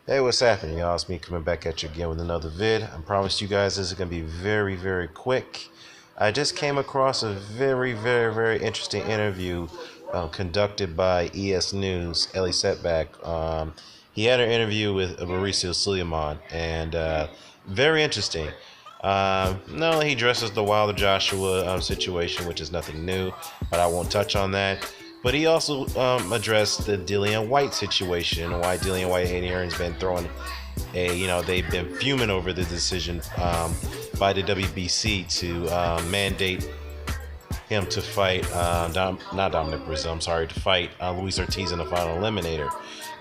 Hey, what's happening, y'all? It's me coming back at you again with another vid. I promised you guys this is going to be very, very quick. I just came across a very, very, very interesting interview conducted by ES News, Ellie Setback. He had an interview with Mauricio Sulaiman, and very interesting. Not only he addresses the Wilder Joshua situation, which is nothing new, but I won't touch on that. But he also addressed the Dillian Whyte situation, why Dillian Whyte and Hearn's been throwing they've been fuming over the decision by the WBC to mandate him to fight, not Dominic Brazil, I'm sorry, to fight Luis Ortiz in the final eliminator.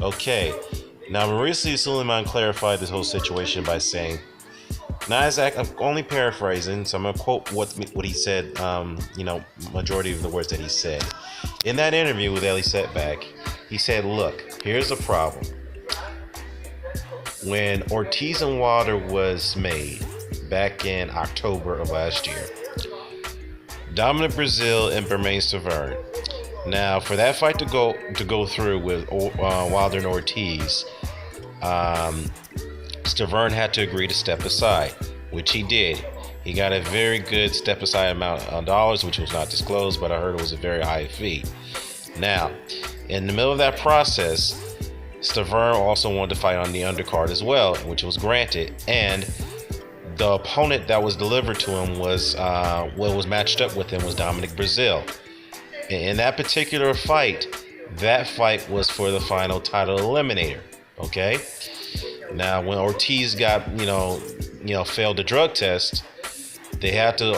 Okay, now Mauricio Sulaiman clarified this whole situation by saying, now, Isaac, I'm only paraphrasing, so I'm going to quote what he said, majority of the words that he said. In that interview with Ellie Setback, he said, look, here's the problem. When Ortiz and Wilder was made back in October of last year, Dominic Brazil and Bermain Stavern. Now, for that fight to go through with Wilder and Ortiz, Stavern had to agree to step aside, which he did. He got a very good step aside amount of dollars, which was not disclosed, but I heard it was a very high fee. Now, in the middle of that process, Stavern also wanted to fight on the undercard as well, which was granted, and the opponent that was delivered to him was what was matched up with him was Dominic Brazil. In that particular fight, that fight was for the final title eliminator. Okay. Now, when Ortiz got, failed the drug test, they had to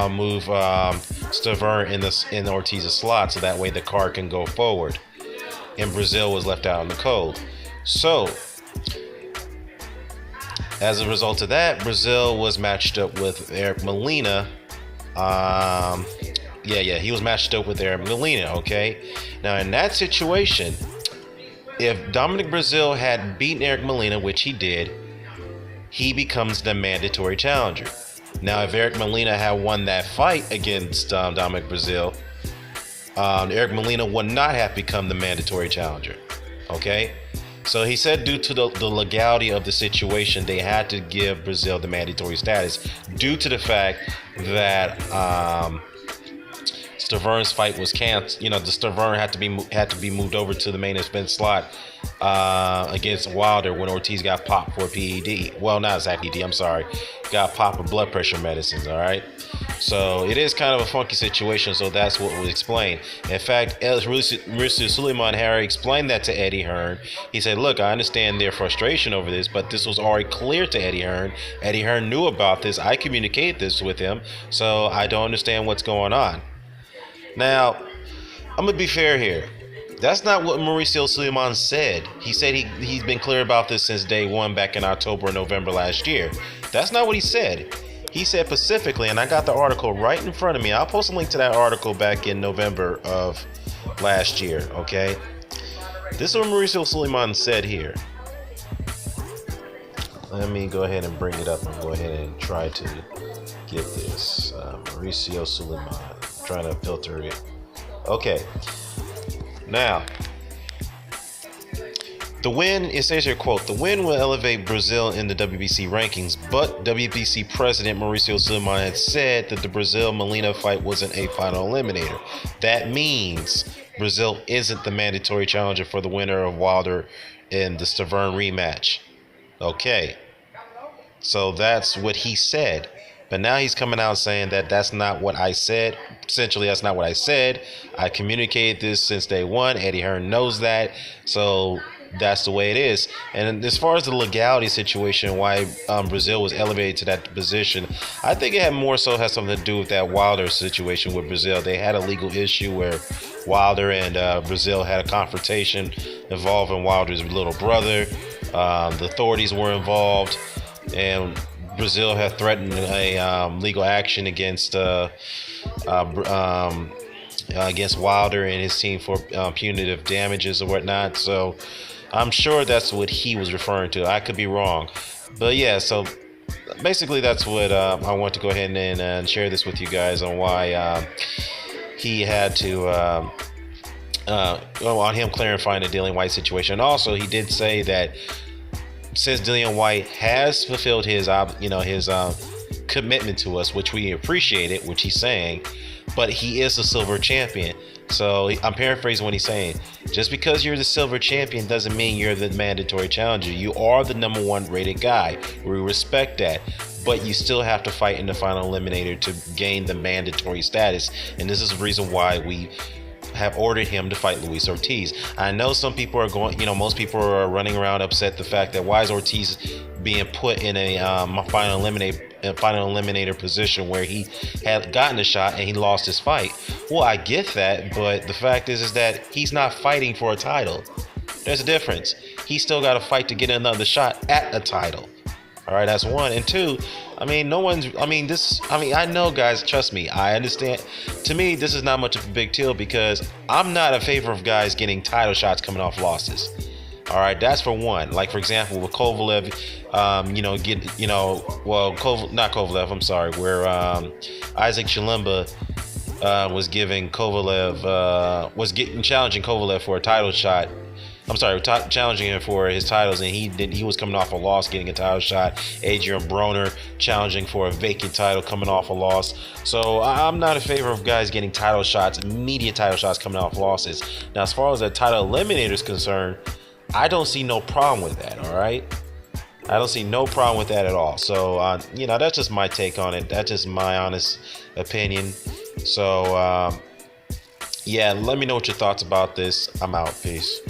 move Stavern in Ortiz's slot so that way the card can go forward. And Brazil was left out in the cold. So, as a result of that, Brazil was matched up with Eric Molina. He was matched up with Eric Molina, okay? Now, in that situation, if Dominic Brazil had beaten Eric Molina, which he did, he becomes the mandatory challenger. Now, if Eric Molina had won that fight against Dominic Brazil, Eric Molina would not have become the mandatory challenger. Okay? So he said due to the legality of the situation, they had to give Brazil the mandatory status due to the fact that Stavern's fight was canceled. The Stavern had to be moved over to the main event slot against Wilder when Ortiz got popped for PED. Well, not exactly PED. I'm sorry, got popped for blood pressure medicines. All right, so it is kind of a funky situation. So that's what was explained. In fact, Mauricio Sulaiman Harry explained that to Eddie Hearn. He said, "Look, I understand their frustration over this, but this was already clear to Eddie Hearn. Eddie Hearn knew about this. I communicated this with him, so I don't understand what's going on." Now, I'm going to be fair here. That's not what Mauricio Sulaiman said. He said he's been clear about this since day one back in October or November last year. That's not what he said. He said specifically, and I got the article right in front of me. I'll post a link to that article back in November of last year, okay? This is what Mauricio Sulaiman said here. Let me go ahead and bring it up and go ahead and try to get this. Mauricio Sulaiman. Trying to filter it. Okay. Now, the win, it says here, quote, the win will elevate Brazil in the WBC rankings, but WBC President Mauricio Sulaiman had said that the Brazil-Molina fight wasn't a final eliminator. That means Brazil isn't the mandatory challenger for the winner of Wilder in the Stavern rematch. Okay. So that's what he said. But now he's coming out saying that that's not what I said. Essentially, that's not what I said. I communicated this since day one. Eddie Hearn knows that. So that's the way it is. And as far as the legality situation, why Brazil was elevated to that position, I think it had more so has something to do with that Wilder situation with Brazil. They had a legal issue where Wilder and Brazil had a confrontation involving Wilder's little brother. The authorities were involved, and Brazil had threatened a legal action against Wilder and his team for punitive damages or whatnot. So I'm sure that's what he was referring to. I could be wrong, but yeah. So basically, that's what I want to go ahead and share this with you guys on why he had to on him clarifying the Dillian Whyte situation. And also, he did say that since Dillian Whyte has fulfilled his commitment to us, which we appreciate it, which he's saying, but he is a silver champion. So I'm paraphrasing what he's saying. Just because you're the silver champion doesn't mean you're the mandatory challenger. You are the #1 rated guy. We respect that. But you still have to fight in the final eliminator to gain the mandatory status. And this is the reason why we have ordered him to fight Luis Ortiz. I know some people are going, most people are running around upset the fact that why is Ortiz being put in a final eliminator position where he had gotten a shot and he lost his fight. Well, I get that, but the fact is that he's not fighting for a title. There's a difference. He still got to fight to get another shot at a title. All right, that's one. And two, I know, guys, trust me, I understand. To me, this is not much of a big deal because I'm not in favor of guys getting title shots coming off losses. All right, that's for one. Like, for example, with Kovalev, not Kovalev, I'm sorry, where Isaac Chilemba was giving Kovalev, challenging Kovalev for a title shot. I'm sorry, challenging him for his titles, and he was coming off a loss, getting a title shot. Adrian Broner challenging for a vacant title, coming off a loss. So I'm not in favor of guys getting title shots, immediate title shots coming off losses. Now, as far as the title eliminator is concerned, I don't see no problem with that. All right, I don't see no problem with that at all. So that's just my take on it. That's just my honest opinion. So yeah, let me know what your thoughts about this. I'm out. Peace.